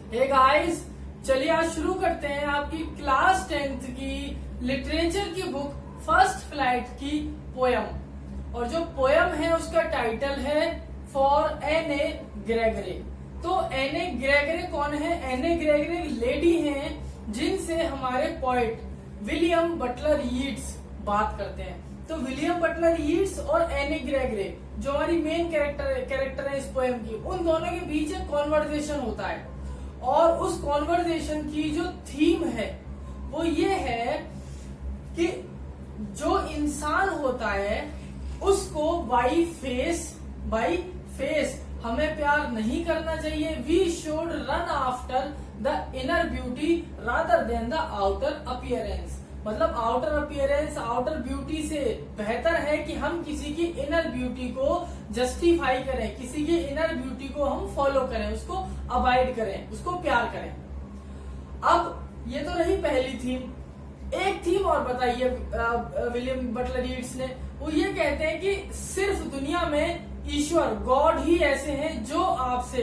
Hey guys, चलिए आज शुरू करते हैं आपकी क्लास 10th की लिटरेचर की बुक फर्स्ट फ्लाइट की पोयम। और जो पोयम है उसका टाइटल है फॉर एन ए ग्रेगरे। तो एन ए ग्रेगरे कौन है? एन ए ग्रेगरे लेडी हैं जिनसे हमारे पोएट विलियम बटलर यीट्स बात करते हैं। तो विलियम बटलर यीट्स और एन ए ग्रेगरे जो हमारी मेन कैरेक्टर है इस पोएम की, उन दोनों के बीच एक कॉन्वर्सेशन होता है। और उस कॉन्वर्सेशन की जो थीम है वो ये है कि जो इंसान होता है उसको बाई फेस हमें प्यार नहीं करना चाहिए। We should run after the inner beauty rather than the outer appearance. मतलब आउटर अपीयरेंस, आउटर ब्यूटी से बेहतर है कि हम किसी की इनर ब्यूटी को जस्टिफाई करें, किसी की इनर ब्यूटी को हम फॉलो करें, उसको अवॉइड करें, उसको प्यार करें। अब ये तो रही पहली थीम। एक थीम और बताइए विलियम बटलर यीट्स ने। वो ये कहते हैं कि सिर्फ दुनिया में ईश्वर, गॉड ही ऐसे हैं जो आपसे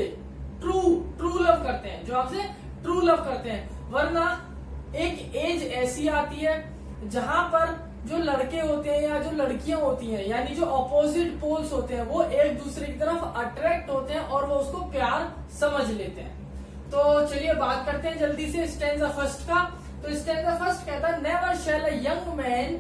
ट्रू लव करते हैं, जो आपसे ट्रू लव करते हैं। वरना एक एज ऐसी आती है जहां पर जो लड़के होते हैं या जो लड़कियां होती हैं, यानी जो ऑपोजिट पोल्स होते हैं, वो एक दूसरे की तरफ अट्रैक्ट होते हैं और वो उसको प्यार समझ लेते हैं। तो चलिए बात करते हैं जल्दी से स्टैंजा फर्स्ट का। तो स्टैंजा फर्स्ट कहता है never shall a young man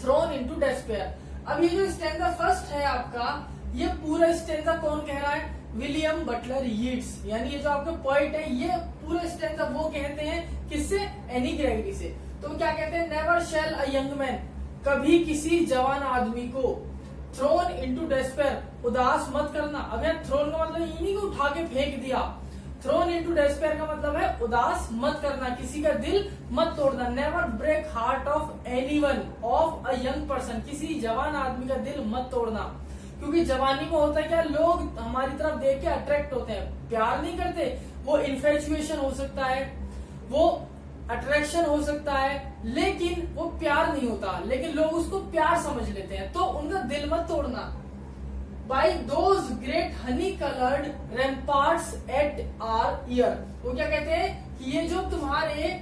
thrown into despair. अब ये जो स्टैंजा फर्स्ट है आपका, ये पूरा स्टैंजा कौन कह रहा है? विलियम बटलर यीट्स, यानी ये जो आपके पॉइंट है, ये पूरे स्टैंजा वो कहते हैं किससे? एनी ग्रेगरी से। तो क्या कहते हैं? Never shall a young man, कभी किसी जवान आदमी को थ्रोन इनटू डेस्पेयर, उदास मत करना। अब यहाँ थ्रोन का मतलब ये नहीं कि उठा के फेंक दिया। थ्रोन इनटू डेस्पेयर का मतलब है उदास मत करना, किसी का दिल मत तोड़ना। Never break heart of anyone, of a young person, किसी जवान आदमी का दिल मत तोड़ना। क्योंकि जवानी में होता है क्या, लोग हमारी तरफ देख के अट्रैक्ट होते हैं, प्यार नहीं करते। वो इन्फेचुएशन हो सकता है, वो अट्रैक्शन हो सकता है, लेकिन वो प्यार नहीं होता। लेकिन लोग उसको प्यार समझ लेते हैं, तो उनका दिल मत तोड़ना। By those great honey coloured ramparts at our ear. वो क्या कहते हैं कि ये जो तुम्हारे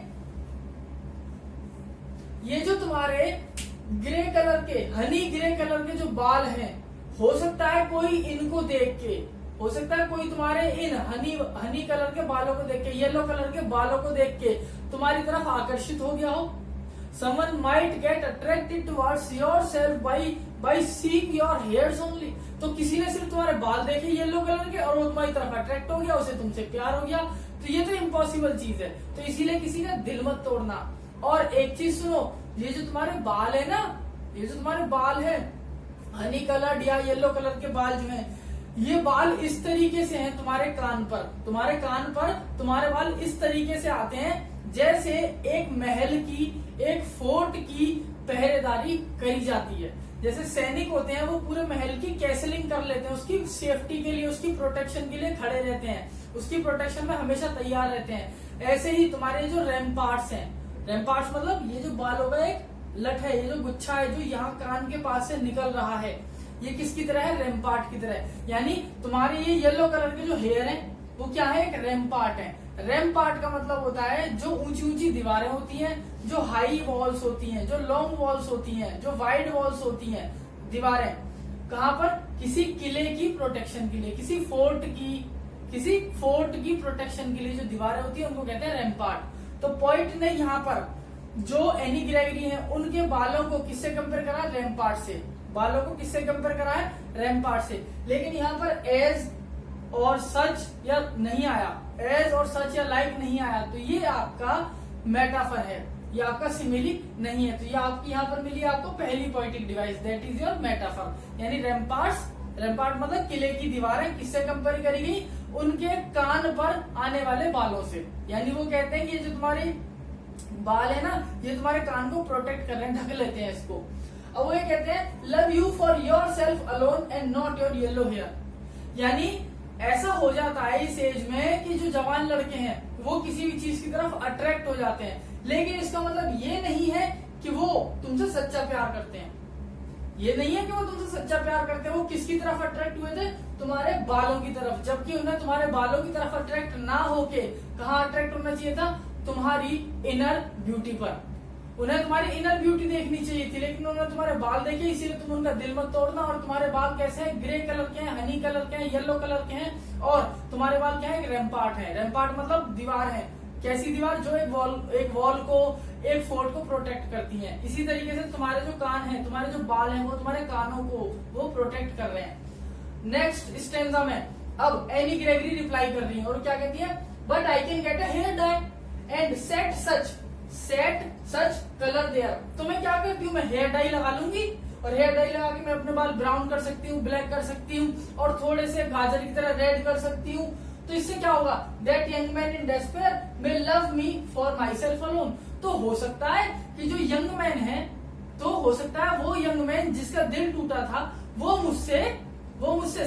ग्रे कलर के, हनी ग्रे कलर के जो बाल हैं, हो सकता है कोई इनको देख के, हो सकता है कोई तुम्हारे इन हनी कलर के बालों को देख के, येलो कलर के बालों को देख के तुम्हारी तरफ आकर्षित हो गया हो। Someone might get attracted towards yourself by seeing your hairs only। तो किसी ने सिर्फ तुम्हारे बाल देखे येलो कलर के और वो तुम्हारी तरफ अट्रैक्ट हो गया, उसे तुमसे प्यार हो गया। तो ये तो इम्पॉसिबल चीज है। तो इसीलिए किसी का दिल मत तोड़ना। और एक चीज सुनो, ये जो तुम्हारे बाल है ना, ये जो तुम्हारे बाल है हनी कलर्ड या येलो कलर के बाल जो हैं, ये बाल इस तरीके से हैं तुम्हारे कान पर। तुम्हारे बाल इस तरीके से आते हैं जैसे एक महल की, एक फोर्ट की पहरेदारी करी जाती है। जैसे सैनिक होते हैं वो पूरे महल की कैसलिंग कर लेते हैं, उसकी सेफ्टी के लिए, उसकी प्रोटेक्शन के लिए खड़े रहते हैं, उसकी प्रोटेक्शन में हमेशा तैयार रहते हैं। ऐसे ही तुम्हारे जो रैम्पार्ट्स हैं, रैम्पार्ट्स मतलब ये जो बाल होगा, एक लठ है, ये जो गुच्छा है जो यहाँ कान के पास से निकल रहा है, ये किसकी तरह है? रैम्पार्ट की तरह। यानी तुम्हारे ये येलो कलर के जो हेयर है वो क्या है? एक रैम्पार्ट है। रैम्पार्ट का मतलब होता है जो ऊंची ऊंची दीवारें होती हैं, जो हाई वॉल्स होती हैं, जो लॉन्ग वॉल्स होती हैं, जो वाइड वॉल्स होती हैं, दीवारें। कहाँ पर? किसी किले की प्रोटेक्शन के लिए, किसी फोर्ट की प्रोटेक्शन के लिए जो दीवारें होती है उनको कहते हैं रैम्पार्ट। तो पॉइंट ने यहाँ पर जो एनी ग्रेगरी है उनके बालों को किससे कंपेयर करा? रैम्पार्ट से। बालों को किससे कंपेयर करा है? रैम्पार्ट से। लेकिन यहाँ पर एज और सच या नहीं आया, एज और सच या लाइक नहीं आया, तो ये आपका मेटाफर है, ये आपका सिमिली नहीं है। तो ये आपकी यहाँ पर मिली आपको पहली poetic device, that is your metaphor. यानी रैम्पार्ट मतलब किले की दीवारें किससे कंपेयर करी गई? उनके कान पर आने वाले बालों से। यानी वो कहते हैं कि ये जो तुम्हारी बाल है ना, ये तुम्हारे कान को प्रोटेक्ट कर रहे हैं, ढक लेते हैं इसको। अब वो ये कहते हैं love you for yourself alone and not your yellow hair. यानी ऐसा हो जाता है इस एज में कि जो जवान लड़के हैं वो किसी भी चीज की तरफ अट्रैक्ट हो जाते हैं, लेकिन इसका मतलब ये नहीं है कि वो तुमसे सच्चा प्यार करते हैं। ये नहीं है कि वो तुमसे सच्चा प्यार करते हैं, वो किसकी तरफ अट्रैक्ट हुए थे, तुम्हारे बालों की तरफ, जबकि उन्हें तुम्हारे बालों की तरफ अट्रैक्ट ना होके कहाँ अट्रैक्ट होना चाहिए था, तुम्हारी इनर ब्यूटी पर। उन्हें तुम्हारी इनर ब्यूटी देखनी चाहिए थी, लेकिन उन्होंने तुम्हारे बाल देखे, इसीलिए तुम उनका दिल मत तोड़ना। और तुम्हारे बाल कैसे हैं, ग्रे कलर के हैं, हनी कलर के हैं, येलो कलर के हैं, और तुम्हारे बाल क्या है, रैम्पार्ट है। रैम्पार्ट मतलब दीवार है। कैसी दीवार, जो एक वॉल को, एक फोर्ट को प्रोटेक्ट करती है। इसी तरीके से तुम्हारे जो कान हैं, तुम्हारे जो बाल हैं, वो तुम्हारे कानों को वो प्रोटेक्ट कर रहे हैं। नेक्स्ट स्टेंजा में अब एनी ग्रेगरी रिप्लाई कर रही है और क्या कहती है, but I can get a hair dye and set such colour there. तो मैं क्या करती हूँ, मैं हेयर डाई लगा लूंगी, और हेयर डाई लगा के मैं अपने बाल ब्राउन कर सकती हूँ, ब्लैक कर सकती हूँ, और थोड़े से गाजर की तरह रेड कर सकती हूँ। तो इससे क्या होगा, that young man in despair may love me for my self alone. तो हो सकता है कि जो यंग मैन है, तो हो सकता है वो यंग मैन जिसका दिल टूटा था, वो मुझसे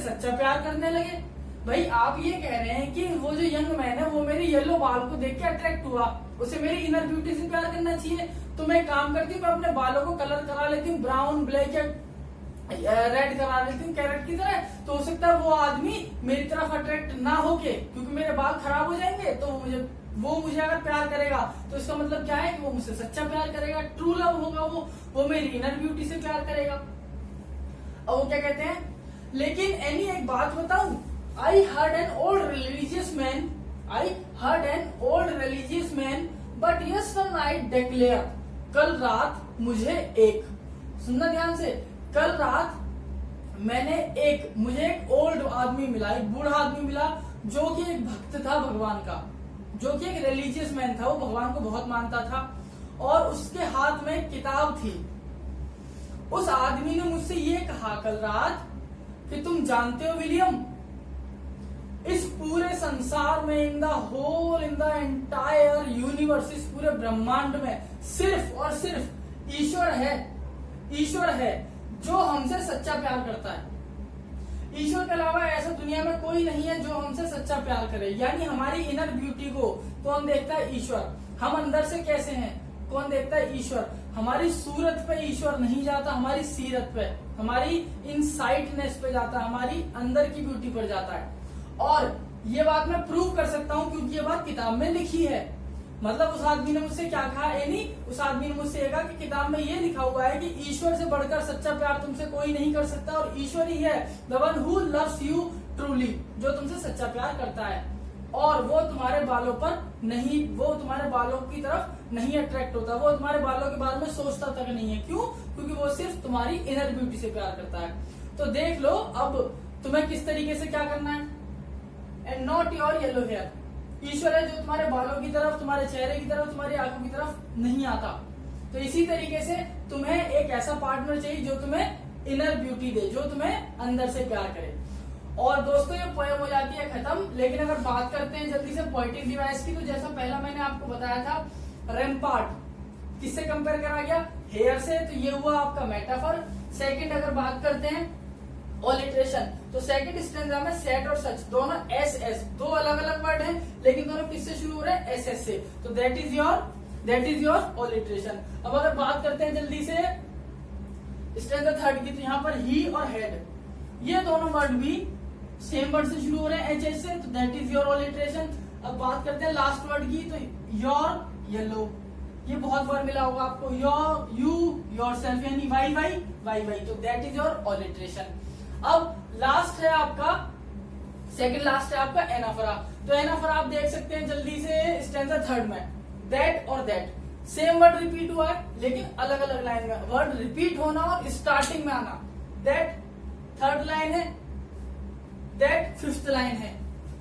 सच्चा प्यार करने लगे। भाई आप ये कह रहे हैं कि वो जो यंग मैन है, वो मेरे येलो बाल को देख के अट्रैक्ट हुआ, उसे मेरी इनर ब्यूटी से प्यार करना चाहिए। तो मैं काम करती हूँ, मैं अपने बालों को कलर करा लेती हूँ, ब्राउन, ब्लैक या रेड करा लेती हूँ कैरेट की तरह। तो हो सकता है वो आदमी मेरी तरफ अट्रैक्ट ना होके, क्योंकि मेरे बाल खराब हो जाएंगे, तो वो मुझे अगर प्यार करेगा तो इसका मतलब क्या है कि वो मुझसे सच्चा प्यार करेगा, ट्रू लव होगा, वो मेरी इनर ब्यूटी से प्यार करेगा। अब वो क्या कहते हैं, लेकिन एनी एक बात बताऊं, I heard an old religious man, but yesternight declared। कल रात मुझे एक, सुनना ध्यान से, कल रात मुझे एक ओल्ड आदमी मिला, एक बूढ़ा आदमी मिला, जो कि एक भक्त था भगवान का, जो कि एक रिलीजियस मैन था, वो भगवान को बहुत मानता था, और उसके हाथ में किताब थी। उस आदमी ने मुझसे ये कहा कल रात कि तुम जानते हो विलियम, इस पूरे संसार में, इन द एंटायर यूनिवर्स, इस पूरे ब्रह्मांड में सिर्फ और सिर्फ ईश्वर है जो हमसे सच्चा प्यार करता है। ईश्वर के अलावा ऐसा दुनिया में कोई नहीं है जो हमसे सच्चा प्यार करे। यानी हमारी इनर ब्यूटी को कौन देखता है, ईश्वर। हम अंदर से कैसे हैं, कौन देखता है, ईश्वर। हमारी सूरत पे ईश्वर नहीं जाता, हमारी सीरत पे, हमारी इनसाइटनेस पे जाता है, हमारी अंदर की ब्यूटी पर जाता है। और ये बात मैं प्रूव कर सकता हूँ क्योंकि ये बात किताब में लिखी है। मतलब उस आदमी ने मुझसे क्या कहा, उस आदमी ने मुझसे कहा कि किताब में ये लिखा हुआ है कि ईश्वर से बढ़कर सच्चा प्यार तुमसे कोई नहीं कर सकता, और ईश्वर ही है the one who loves you truly, जो तुमसे सच्चा प्यार करता है। और वो तुम्हारे बालों पर नहीं, वो तुम्हारे बालों की तरफ नहीं अट्रैक्ट होता, वो तुम्हारे बालों के बारे में सोचता तक नहीं है। क्यों? क्योंकि वो सिर्फ तुम्हारी इनर ब्यूटी से प्यार करता है। तो देख लो अब तुम्हें किस तरीके से क्या करना है, and not your yellow hair. ईश्वर है जो तुम्हारे बालों की तरफ, तुम्हारे चेहरे की तरफ, तुम्हारी आंखों की तरफ नहीं आता। तो इसी तरीके से तुम्हें एक ऐसा पार्टनर चाहिए जो तुम्हें इनर ब्यूटी दे, जो तुम्हें अंदर से प्यार करे। और दोस्तों ये पोएम हो जाती है खत्म। लेकिन अगर बात करते हैं जल्दी से पोएटिक डिवाइस की, तो जैसा पहला मैंने आपको बताया था, रैम्पार्ट किससे कंपेयर करा गया, हेयर से, तो ये हुआ आपका मेटाफर। सेकंड अगर बात करते हैं ऑलिट्रेशन, तो सेकंड स्टेंजा में सेट और सच दोनों एस, दो अलग अलग वर्ड हैं, लेकिन दोनों किससे शुरू हो रहे हैं, एस से। तो दैट इज योर ऑलिट्रेशन। अब अगर बात करते हैं जल्दी से स्टेंजा थर्ड की, तो यहाँ पर ही और हेड, ये दोनों वर्ड भी सेम वर्ड से शुरू हो रहे हैं, एच से, तो दैट इज योर ऑलिट्रेशन। अब बात करते हैं लास्ट वर्ड की, तो योर येलो, ये बहुत बार मिला होगा आपको, योर, यू, योर सेल्फ, यानी वाई, तो दैट इज योर ऑलिट्रेशन। अब लास्ट है आपका, सेकंड लास्ट है आपका एनाफोरा। तो एनाफोरा आप देख सकते हैं जल्दी से स्टेंजा थर्ड में, दैट और दैट सेम वर्ड रिपीट हुआ है, लेकिन अलग अलग लाइन में। वर्ड रिपीट होना और स्टार्टिंग में आना, दैट थर्ड लाइन है, दैट फिफ्थ लाइन है,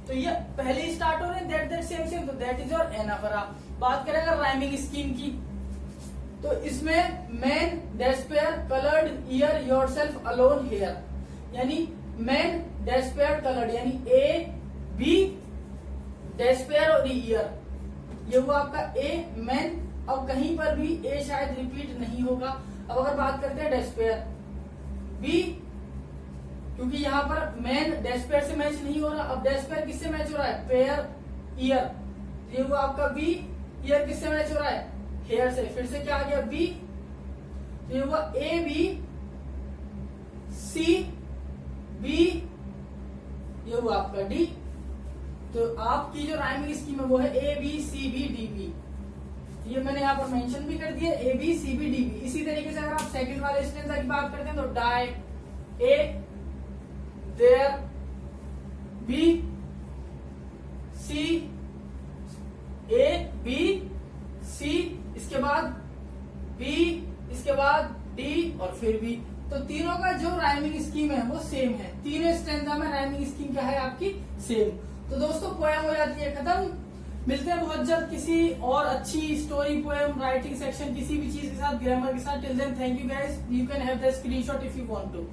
तो ये पहले ही स्टार्ट हो रहे हैं, दैट सेम, तो दैट इज योर एनाफोरा। बात करें अगर राइमिंग स्कीम की, तो इसमें man despair coloured ear yourself alone hair, यानी मैन डेस्पेयर कलर्ड, यानी ए बी डेस्पेयर और ईयर, ये हुआ आपका ए मैन। अब कहीं पर भी ए शायद रिपीट नहीं होगा। अब अगर बात करते हैं डेस्पेयर, बी, क्योंकि यहाँ पर मैन डेस्पेयर से मैच नहीं हो रहा, अब डेस्पेयर किससे मैच हो रहा है, पेयर ईयर, ये हुआ आपका बी। ईयर किससे मैच हो रहा है, हेयर से, फिर से क्या आ गया बी, तो ये हुआ ए बी सी, बी, ये हुआ आपका डी। तो आपकी जो राइमिंग स्कीम है वो है A B C B D B. ये मैंने यहाँ पर मेंशन भी कर दिया, A B C B D B. इसी तरीके से अगर आप सेकंड वाले स्टेंजा की बात करते हैं तो dye, A, there, B, C, A B C, इसके बाद बी, इसके बाद डी और फिर बी। तो तीनों का जो राइमिंग स्कीम है वो सेम है। तीनों स्टेंजा में राइमिंग स्कीम क्या है आपकी, सेम। तो दोस्तों पोएम हो जाती है खत्म। मिलते हैं बहुत जल्द किसी और अच्छी स्टोरी, पोएम, राइटिंग सेक्शन, किसी भी चीज के साथ, ग्रामर के साथ। Till then thank you guys. You can have the screenshot if you want to.